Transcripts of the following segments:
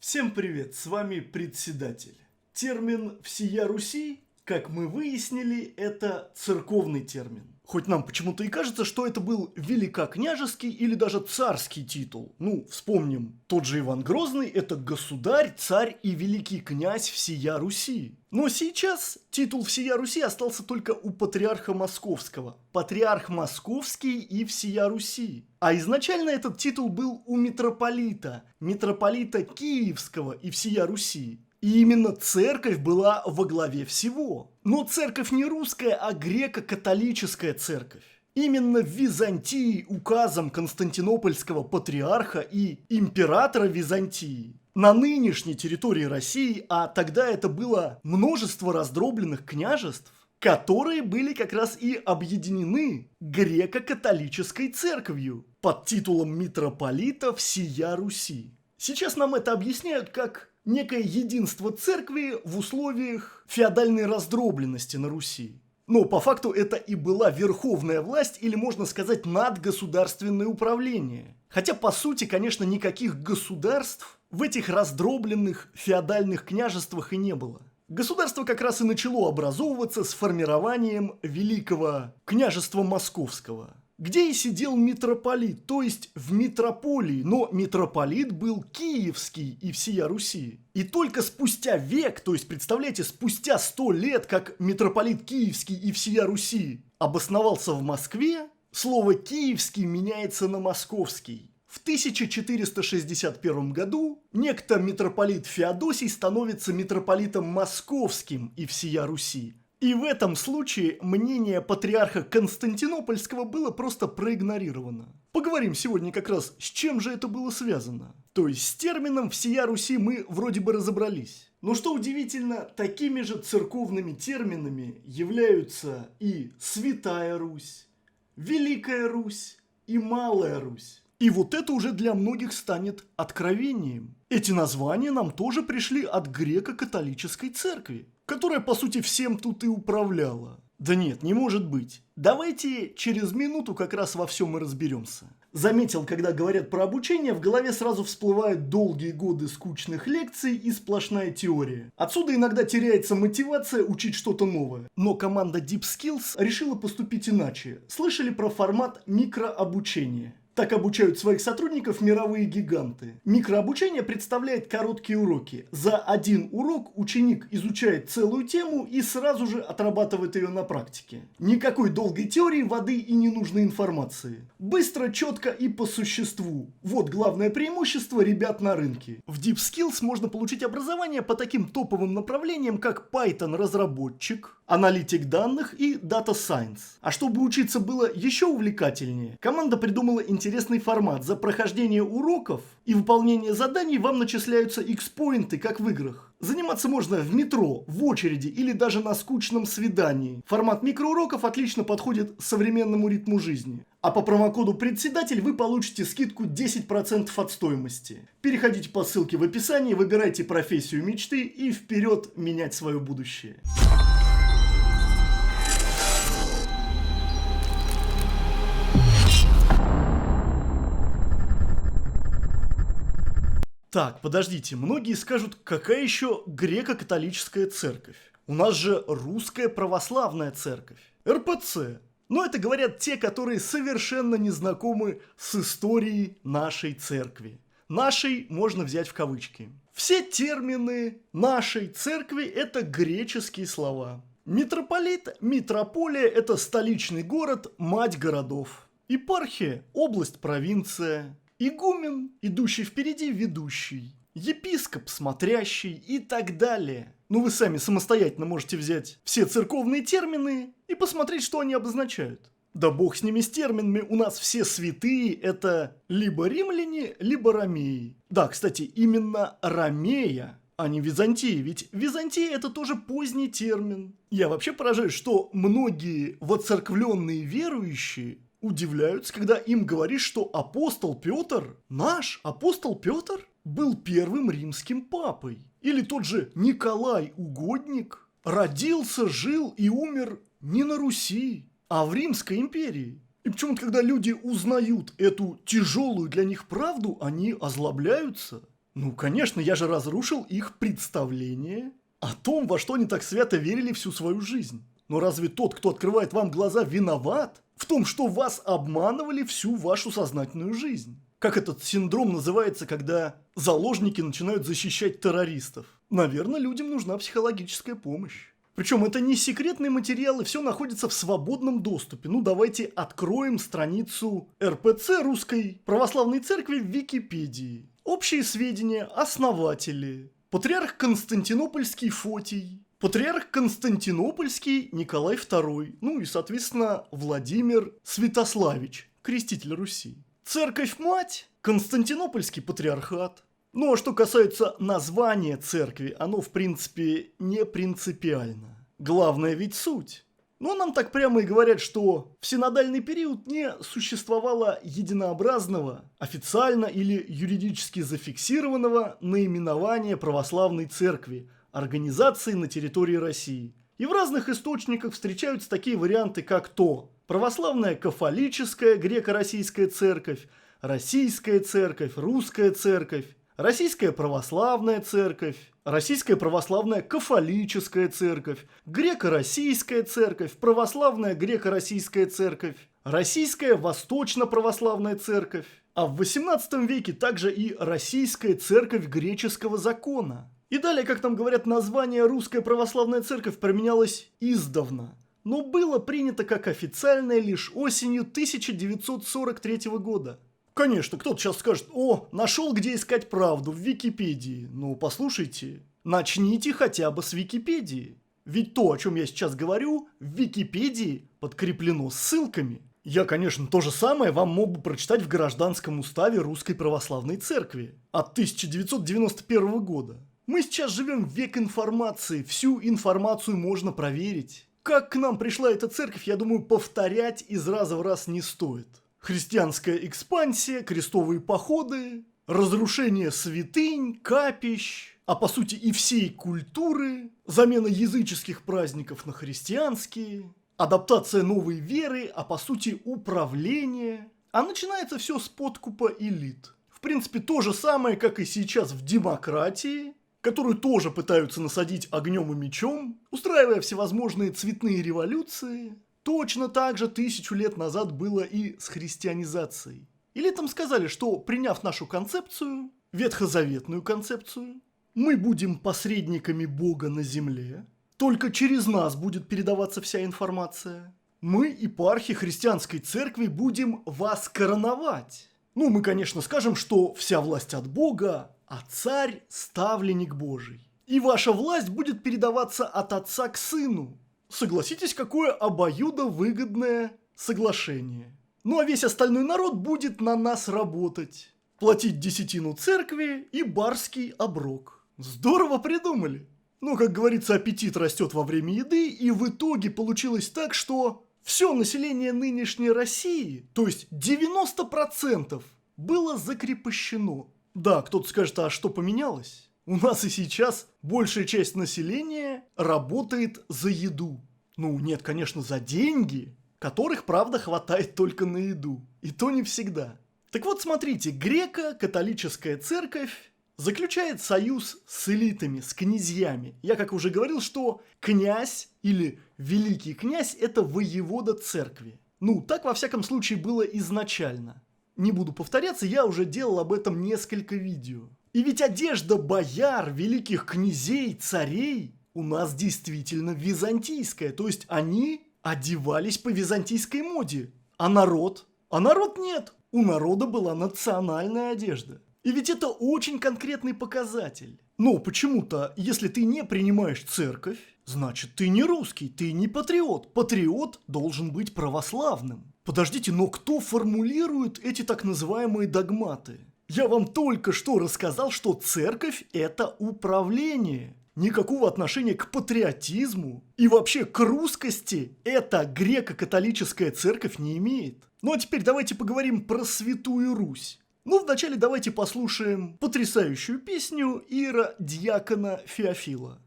Всем привет, с вами председатель. Термин «всея Руси», как мы выяснили, это церковный термин. Хоть нам почему-то и кажется, что это был великокняжеский или даже царский титул. Вспомним, тот же Иван Грозный – это государь, царь и великий князь всея Руси. Но сейчас титул всея Руси остался только у патриарха Московского. Патриарх Московский и всея Руси. А изначально этот титул был у митрополита Киевского и всея Руси. И именно церковь была во главе всего. Но церковь не русская, а греко-католическая церковь. Именно в Византии указом Константинопольского патриарха и императора Византии на нынешней территории России, а тогда это было множество раздробленных княжеств, которые были как раз и объединены греко-католической церковью под титулом митрополита всея Руси. Сейчас нам это объясняют как некое единство церкви в условиях феодальной раздробленности на Руси. Но по факту это и была верховная власть, или можно сказать надгосударственное управление. Хотя по сути, конечно, никаких государств в этих раздробленных феодальных княжествах и не было. Государство как раз и начало образовываться с формированием Великого княжества Московского, где и сидел митрополит, то есть в митрополии, но митрополит был киевский и всея Руси. И только спустя век, то есть, представляете, спустя 100 лет, как митрополит киевский и всея Руси обосновался в Москве, слово «киевский» меняется на «московский». В 1461 году некто митрополит Феодосий становится митрополитом московским и всея Руси. И в этом случае мнение патриарха Константинопольского было просто проигнорировано. Поговорим сегодня как раз, с чем же это было связано. То есть с термином «всея Руси» мы вроде бы разобрались. Но что удивительно, такими же церковными терминами являются и Святая Русь, Великая Русь и Малая Русь. И вот это уже для многих станет откровением. Эти названия нам тоже пришли от греко-католической церкви, которая, по сути, всем тут и управляла. Да нет, не может быть. Давайте через минуту как раз во всем и разберемся. Заметил, когда говорят про обучение, в голове сразу всплывают долгие годы скучных лекций и сплошная теория. Отсюда иногда теряется мотивация учить что-то новое. Но команда Deep Skills решила поступить иначе. Слышали про формат микрообучения? Так обучают своих сотрудников мировые гиганты. Микрообучение представляет короткие уроки. За один урок ученик изучает целую тему и сразу же отрабатывает ее на практике. Никакой долгой теории, воды и ненужной информации. Быстро, четко и по существу. Вот главное преимущество ребят на рынке. В Deep Skills можно получить образование по таким топовым направлениям, как Python-разработчик, аналитик данных и Data Science. А чтобы учиться было еще увлекательнее, команда придумала интересный формат. За прохождение уроков и выполнение заданий вам начисляются X-поинты, как в играх. Заниматься можно в метро, в очереди или даже на скучном свидании. Формат микроуроков отлично подходит современному ритму жизни. А по промокоду «Председатель» вы получите скидку 10% от стоимости. Переходите по ссылке в описании, выбирайте профессию мечты и вперед менять свое будущее. Так, подождите, многие скажут, какая еще греко-католическая церковь? У нас же русская православная церковь, РПЦ. Но это говорят те, которые совершенно не знакомы с историей нашей церкви. Нашей можно взять в кавычки. Все термины нашей церкви – это греческие слова. Митрополит, митрополия – это столичный город, мать городов. Епархия – область, провинция. Игумен, идущий впереди, ведущий. Епископ, смотрящий и так далее. Вы сами самостоятельно можете взять все церковные термины и посмотреть, что они обозначают. Да бог с ними, с терминами, у нас все святые – это либо римляне, либо ромеи. Да, кстати, именно ромея, а не Византия, ведь Византия – это тоже поздний термин. Я вообще поражаюсь, что многие воцерквленные верующие удивляются, когда им говоришь, что апостол Петр, наш апостол Петр, был первым римским папой. Или тот же Николай Угодник родился, жил и умер не на Руси, а в Римской империи. И почему-то, когда люди узнают эту тяжелую для них правду, они озлобляются. Ну, конечно, я же разрушил их представление о том, во что они так свято верили всю свою жизнь. Но разве тот, кто открывает вам глаза, виноват в том, что вас обманывали всю вашу сознательную жизнь? Как этот синдром называется, когда заложники начинают защищать террористов? Наверное, людям нужна психологическая помощь. Причем это не секретные материалы, все находится в свободном доступе. Ну, давайте откроем страницу РПЦ Русской Православной Церкви в Википедии. Общие сведения, основатели. Патриарх Константинопольский Фотий. Патриарх Константинопольский Николай II. Ну и, соответственно, Владимир Святославич, креститель Руси. Церковь-мать, Константинопольский патриархат. Ну а что касается названия церкви, оно в принципе не принципиально. Главное ведь суть. Но нам так прямо и говорят, что в синодальный период не существовало единообразного, официально или юридически зафиксированного наименования православной церкви, организации на территории России. И в разных источниках встречаются такие варианты, как то православная кафолическая греко-российская церковь, российская церковь, русская церковь, Российская православная церковь, Российская православная кафолическая церковь, Греко-российская церковь, Православная греко-российская церковь, Российская восточно-православная церковь, а в XVIII веке также и Российская церковь греческого закона. И далее, как нам говорят, название Русская православная церковь применялось издавна, но было принято как официальное лишь осенью 1943 года. Конечно, кто-то сейчас скажет: о, нашел где искать правду в Википедии. Ну, послушайте, начните хотя бы с Википедии. Ведь то, о чем я сейчас говорю, в Википедии подкреплено ссылками. Я, конечно, то же самое вам мог бы прочитать в Гражданском уставе Русской Православной Церкви от 1991 года. Мы сейчас живем в век информации, всю информацию можно проверить. Как к нам пришла эта церковь, я думаю, повторять из раза в раз не стоит. Христианская экспансия, крестовые походы, разрушение святынь, капищ, а по сути и всей культуры, замена языческих праздников на христианские, адаптация новой веры, а по сути управление. А начинается все с подкупа элит. В принципе, то же самое, как и сейчас в демократии, которую тоже пытаются насадить огнем и мечом, устраивая всевозможные цветные революции. Точно так же 1000 лет назад было и с христианизацией. Элитам сказали, что, приняв нашу концепцию, ветхозаветную концепцию, мы будем посредниками Бога на земле, только через нас будет передаваться вся информация. Мы, епархи христианской церкви, будем вас короновать. Ну, мы, конечно, скажем, что вся власть от Бога, а царь – ставленник Божий. И ваша власть будет передаваться от отца к сыну. Согласитесь, какое обоюдовыгодное соглашение. Ну а весь остальной народ будет на нас работать. Платить десятину церкви и барский оброк. Здорово придумали. Но, как говорится, аппетит растет во время еды, и в итоге получилось так, что все население нынешней России, то есть 90%, было закрепощено. Да, кто-то скажет, а что поменялось? У нас и сейчас большая часть населения работает за еду. Ну, нет, конечно, за деньги, которых, правда, хватает только на еду. И то не всегда. Так вот, смотрите, греко-католическая церковь заключает союз с элитами, с князьями. Я, как уже говорил, что князь или великий князь – это воевода церкви. Ну, так, во всяком случае, было изначально. Не буду повторяться, я уже делал об этом несколько видео. И ведь одежда бояр, великих князей, царей у нас действительно византийская. То есть они одевались по византийской моде. А народ? А народ нет. У народа была национальная одежда. И ведь это очень конкретный показатель. Но почему-то, если ты не принимаешь церковь, значит ты не русский, ты не патриот. Патриот должен быть православным. Подождите, но кто формулирует эти так называемые догматы? Я вам только что рассказал, что церковь – это управление. Никакого отношения к патриотизму и вообще к русскости эта греко-католическая церковь не имеет. Ну а теперь давайте поговорим про Святую Русь. Ну, вначале давайте послушаем потрясающую песню иеродиакона Феофила.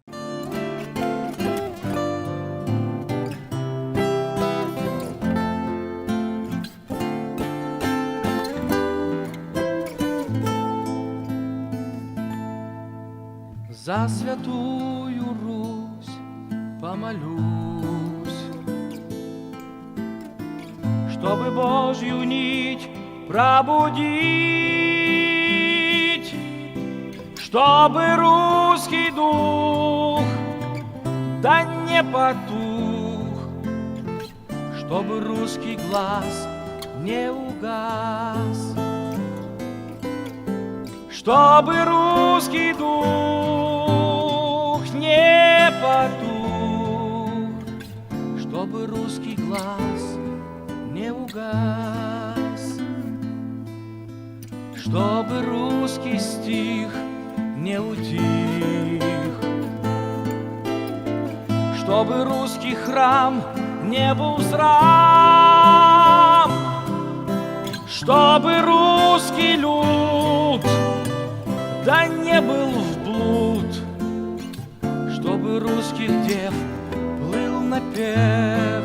За святую Русь помолюсь, чтобы Божью нить пробудить, чтобы русский дух да не потух, чтобы русский глаз не угас, чтобы русский дух не потух, чтобы русский глаз не угас, чтобы русский стих не утих, чтобы русский храм не был срам, чтобы русский люд да не был в блуд, чтобы русских дев плыл напев,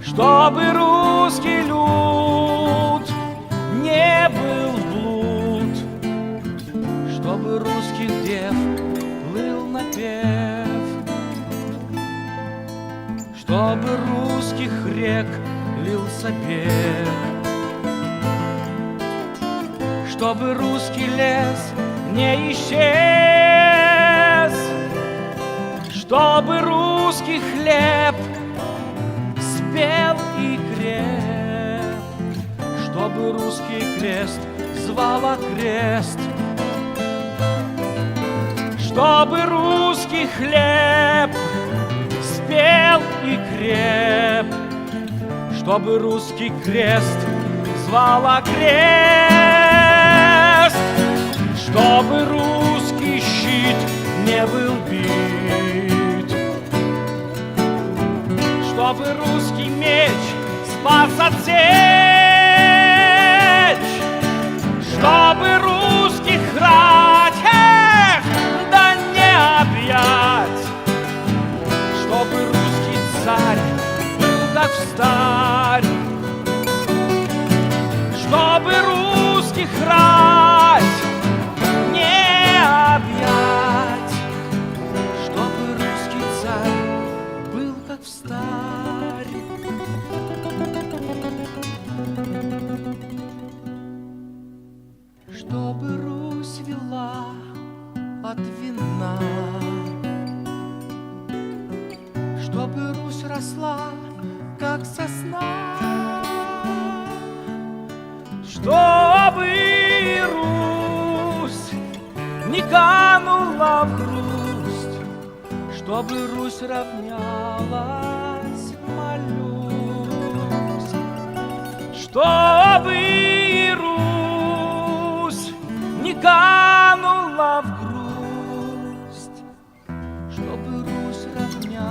чтобы русский люд не был в блуд, чтобы русских дев плыл напев, чтобы русских рек лился бег, чтобы русский лес не исчез, чтобы русский хлеб спел и креп, чтобы русский крест звал окрест, чтобы русский хлеб спел и креп, чтобы русский крест звал окрест, чтобы русский щит не был бит, чтобы русский меч спас от сечь, чтобы русских рать да не объять, чтобы русский царь был как встарь, чтобы русских рать не объять, чтобы русский царь был как встарь. Чтобы Русь вела от вина, чтобы Русь росла, как сосна, чтобы Русь не канула в грусть, чтобы Русь равнялась, молюсь, чтобы Русь не канула в грусть, чтобы Русь равнялась.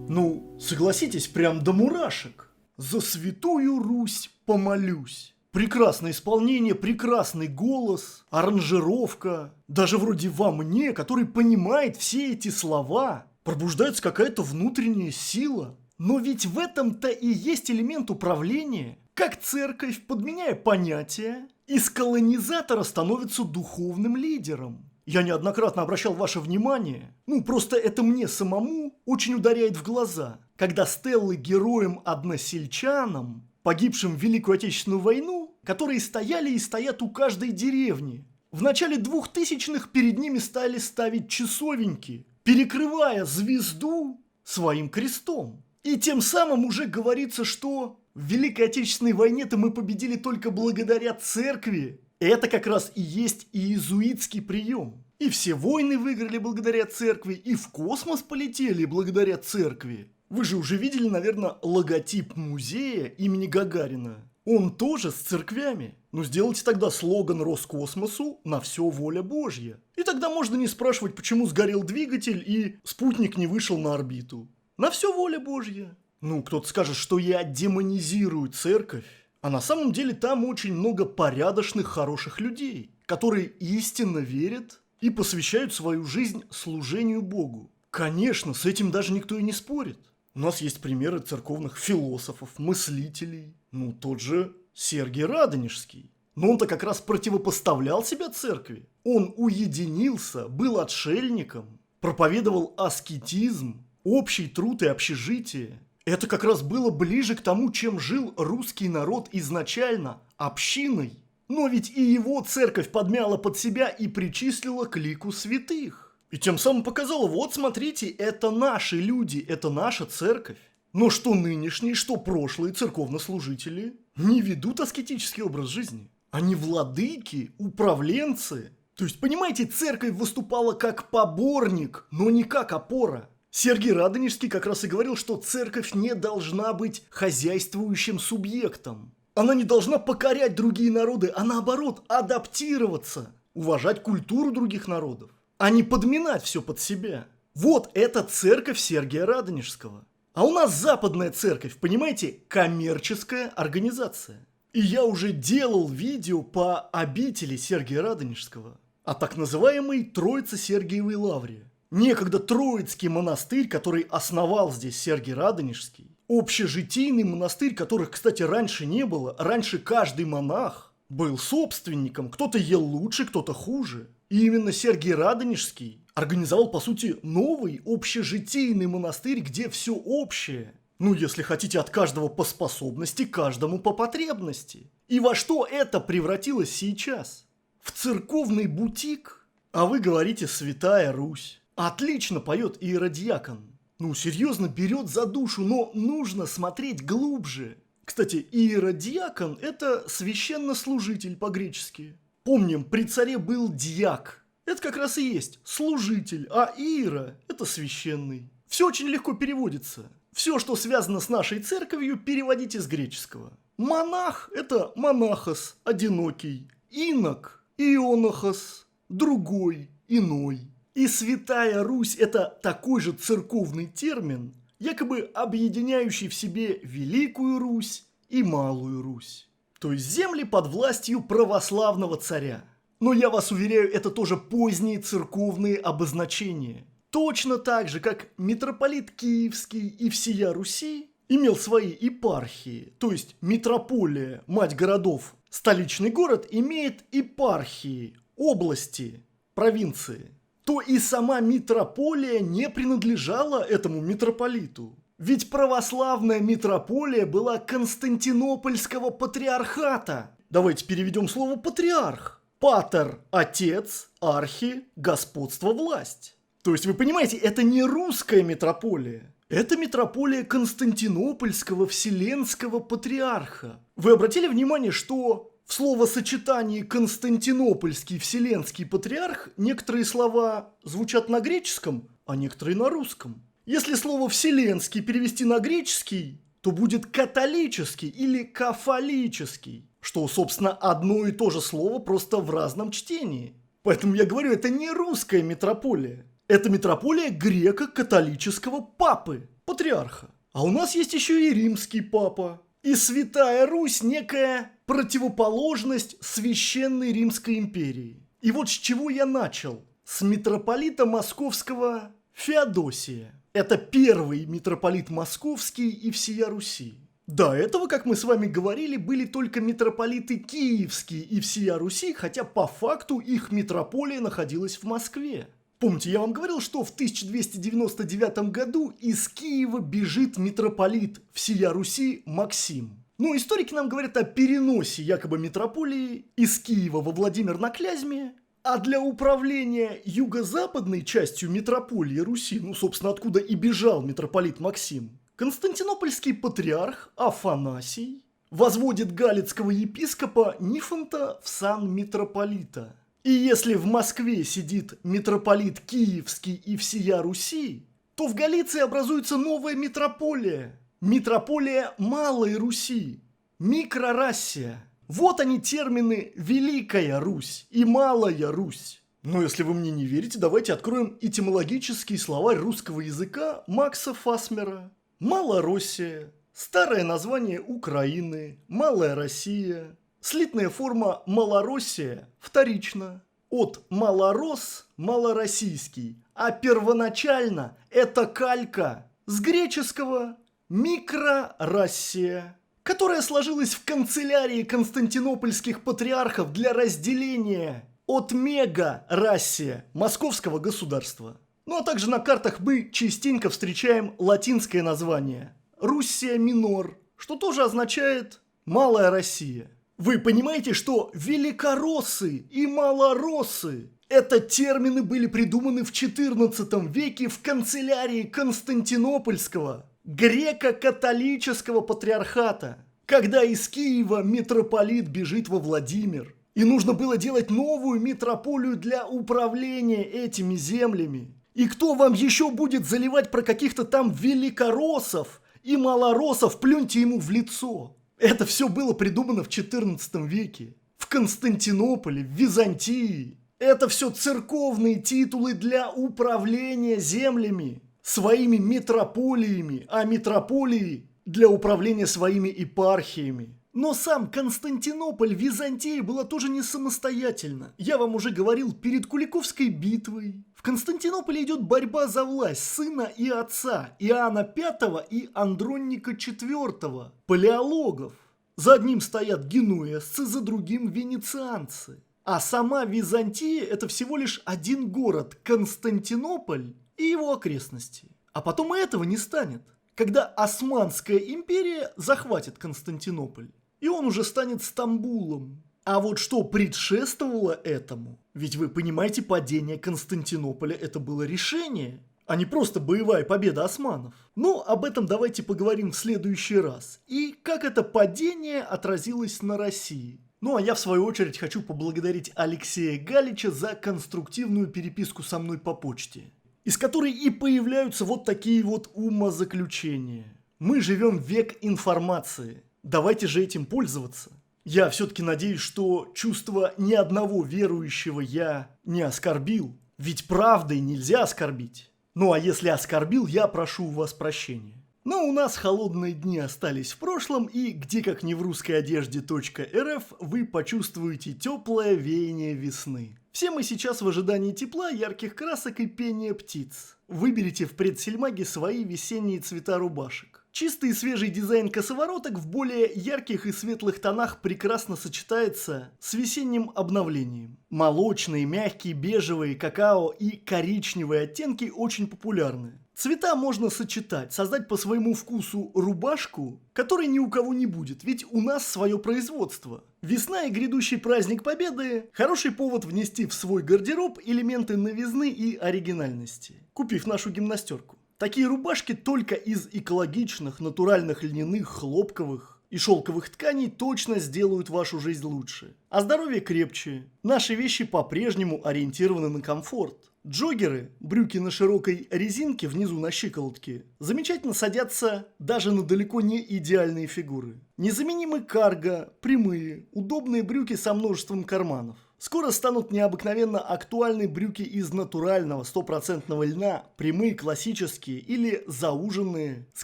Ну, согласитесь, прям до мурашек. За святую Русь помолюсь. Прекрасное исполнение, прекрасный голос, аранжировка. Даже вроде во мне, который понимает все эти слова, пробуждается какая-то внутренняя сила. Но ведь в этом-то и есть элемент управления. Как церковь, подменяя понятия, из колонизатора становится духовным лидером. Я неоднократно обращал ваше внимание, просто это мне самому очень ударяет в глаза, когда стеллы героям-односельчанам, погибшим в Великую Отечественную войну, которые стояли и стоят у каждой деревни. В начале 2000-х перед ними стали ставить часовеньки, перекрывая звезду своим крестом. И тем самым уже говорится, что в Великой Отечественной войне-то мы победили только благодаря церкви. Это как раз и есть иезуитский прием. И все войны выиграли благодаря церкви, и в космос полетели благодаря церкви. Вы же уже видели, наверное, логотип музея имени Гагарина. Он тоже с церквями. Но сделайте тогда слоган Роскосмосу «На все воля Божья». И тогда можно не спрашивать, почему сгорел двигатель и спутник не вышел на орбиту. На все воля Божья. Кто-то скажет, что я демонизирую церковь. А на самом деле там очень много порядочных, хороших людей, которые истинно верят и посвящают свою жизнь служению Богу. Конечно, с этим даже никто и не спорит. У нас есть примеры церковных философов, мыслителей. Ну, тот же Сергий Радонежский. Но он-то как раз противопоставлял себя церкви. Он уединился, был отшельником, проповедовал аскетизм, общий труд и общежитие. Это как раз было ближе к тому, чем жил русский народ изначально, общиной. Но ведь и его церковь подмяла под себя и причислила к лику святых. И тем самым показала: вот смотрите, это наши люди, это наша церковь. Но что нынешние, что прошлые церковнослужители не ведут аскетический образ жизни. Они владыки, управленцы. То есть, понимаете, церковь выступала как поборник, но не как опора. Сергий Радонежский как раз и говорил, что церковь не должна быть хозяйствующим субъектом. Она не должна покорять другие народы, а наоборот адаптироваться, уважать культуру других народов, а не подминать все под себя. Вот это церковь Сергия Радонежского. А у нас западная церковь, понимаете, коммерческая организация. И я уже делал видео по обители Сергия Радонежского, о так называемой Троице-Сергиевой лавре. Некогда Троицкий монастырь, который основал здесь Сергий Радонежский. Общежитийный монастырь, которых, кстати, раньше не было. Раньше каждый монах был собственником. Кто-то ел лучше, кто-то хуже. И именно Сергий Радонежский организовал, по сути, новый общежитийный монастырь, где все общее. Ну, если хотите, от каждого по способности, каждому по потребности. И во что это превратилось сейчас? В церковный бутик? А вы говорите «Святая Русь». Отлично поет иеродиакон. Ну, серьезно, берет за душу, но нужно смотреть глубже. Кстати, иеродиакон – это священнослужитель по-гречески. Помним, при царе был диак. Это как раз и есть служитель, а иера – это священный. Все очень легко переводится. Все, что связано с нашей церковью, переводите с греческого. Монах – это монахос, одинокий. Инок – ионохос, другой, иной. И Святая Русь – это такой же церковный термин, якобы объединяющий в себе Великую Русь и Малую Русь. То есть земли под властью православного царя. Но я вас уверяю, это тоже поздние церковные обозначения. Точно так же, как митрополит Киевский и всея Руси имел свои епархии, то есть митрополия, мать городов, столичный город имеет епархии, области, провинции, то и сама митрополия не принадлежала этому митрополиту. Ведь православная митрополия была Константинопольского патриархата. Давайте переведем слово «патриарх». Патер – отец, архи – господство, власть. То есть вы понимаете, это не русская митрополия. Это митрополия Константинопольского вселенского патриарха. Вы обратили внимание, что в словосочетании «Константинопольский вселенский патриарх» некоторые слова звучат на греческом, а некоторые на русском. Если слово «вселенский» перевести на греческий, то будет «католический» или «кафолический», что, собственно, одно и то же слово, просто в разном чтении. Поэтому я говорю, это не русская митрополия. Это митрополия греко-католического папы, патриарха. А у нас есть еще и римский папа. И Святая Русь – некая противоположность Священной Римской империи. И вот с чего я начал. С митрополита московского Феодосия. Это первый митрополит московский и всея Руси. До этого, как мы с вами говорили, были только митрополиты киевские и всея Руси, хотя по факту их митрополия находилась в Москве. Помните, я вам говорил, что в 1299 году из Киева бежит митрополит всея Руси Максим. Но историки нам говорят о переносе якобы митрополии из Киева во Владимир на Клязьме, а для управления юго-западной частью митрополии Руси, ну, собственно, откуда и бежал митрополит Максим, Константинопольский патриарх Афанасий возводит галицкого епископа Нифонта в сан митрополита. И если в Москве сидит митрополит Киевский и всея Руси, то в Галиции образуется новая митрополия. Митрополия Малой Руси. Микрорассия. Вот они термины «Великая Русь» и «Малая Русь». Но если вы мне не верите, давайте откроем этимологический словарь русского языка Макса Фасмера. Малороссия. Старое название Украины. Малая Россия. Слитная форма «Малороссия» вторично. От «малорос» – «малороссийский», а первоначально это калька. с греческого «микрорассия», которая сложилась в канцелярии константинопольских патриархов для разделения от мега-рассия московского государства. Ну а также на картах мы частенько встречаем латинское название «Руссия минор», что тоже означает «малая Россия». Вы понимаете, что великороссы и малороссы – это термины были придуманы в XIV веке в канцелярии Константинопольского греко-католического патриархата, когда из Киева митрополит бежит во Владимир, и нужно было делать новую митрополию для управления этими землями. И кто вам еще будет заливать про каких-то там великороссов и малороссов, плюньте ему в лицо. Это все было придумано в XIV веке, в Константинополе, в Византии. Это все церковные титулы для управления землями, своими митрополиями, а митрополии для управления своими епархиями. Но сам Константинополь, Византия была тоже не самостоятельна. Я вам уже говорил, перед Куликовской битвой в Константинополе идет борьба за власть сына и отца Иоанна V и Андроника IV, палеологов. За одним стоят генуэзцы, за другим венецианцы. А сама Византия – это всего лишь один город – Константинополь и его окрестности. А потом и этого не станет, когда Османская империя захватит Константинополь, и он уже станет Стамбулом. А вот что предшествовало этому? Ведь вы понимаете, падение Константинополя – это было решение, а не просто боевая победа османов. Но об этом давайте поговорим в следующий раз. И как это падение отразилось на России. Ну а я в свою очередь хочу поблагодарить Алексея Галича за конструктивную переписку со мной по почте, из которой и появляются вот такие вот умозаключения. Мы живем в век информации. Давайте же этим пользоваться. Я все-таки надеюсь, что чувство ни одного верующего я не оскорбил. Ведь правдой нельзя оскорбить. Ну а если оскорбил, я прошу у вас прощения. Но у нас холодные дни остались в прошлом, и где как не в русской одежде.рф вы почувствуете теплое веяние весны. Все мы сейчас в ожидании тепла, ярких красок и пения птиц. Выберите в предсельмаге свои весенние цвета рубашек. Чистый и свежий дизайн косовороток в более ярких и светлых тонах прекрасно сочетается с весенним обновлением. Молочные, мягкие, бежевые, какао и коричневые оттенки очень популярны. Цвета можно сочетать, создать по своему вкусу рубашку, которой ни у кого не будет, ведь у нас свое производство. Весна и грядущий праздник Победы – хороший повод внести в свой гардероб элементы новизны и оригинальности, купив нашу гимнастерку. Такие рубашки только из экологичных, натуральных льняных, хлопковых и шелковых тканей точно сделают вашу жизнь лучше. А здоровье крепче. Наши вещи по-прежнему ориентированы на комфорт. Джоггеры, брюки на широкой резинке внизу на щиколотке, замечательно садятся даже на далеко не идеальные фигуры. Незаменимы карго, прямые, удобные брюки со множеством карманов. Скоро станут необыкновенно актуальны брюки из натурального 100% льна, прямые, классические или зауженные, с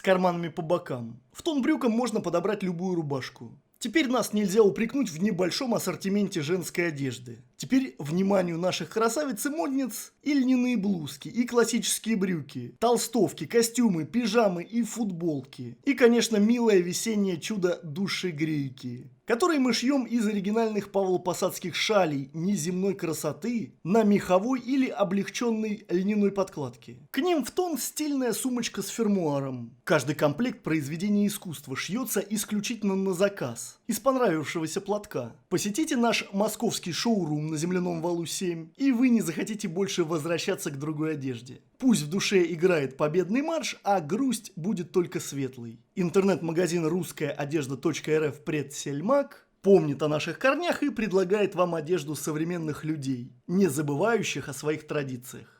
карманами по бокам. В тон брюкам можно подобрать любую рубашку. Теперь нас нельзя упрекнуть в небольшом ассортименте женской одежды. Теперь вниманию наших красавиц и модниц и льняные блузки, и классические брюки, толстовки, костюмы, пижамы и футболки. И, конечно, милое весеннее чудо душегрейки, которые мы шьем из оригинальных павлопосадских шалей неземной красоты на меховой или облегченной льняной подкладке. К ним в тон стильная сумочка с фермуаром. Каждый комплект произведения искусства шьется исключительно на заказ, из понравившегося платка. Посетите наш московский шоурум на Земляном валу 7, и вы не захотите больше возвращаться к другой одежде. Пусть в душе играет победный марш, а грусть будет только светлой. Интернет-магазин русская одежда.рф предсельмаг помнит о наших корнях и предлагает вам одежду современных людей, не забывающих о своих традициях.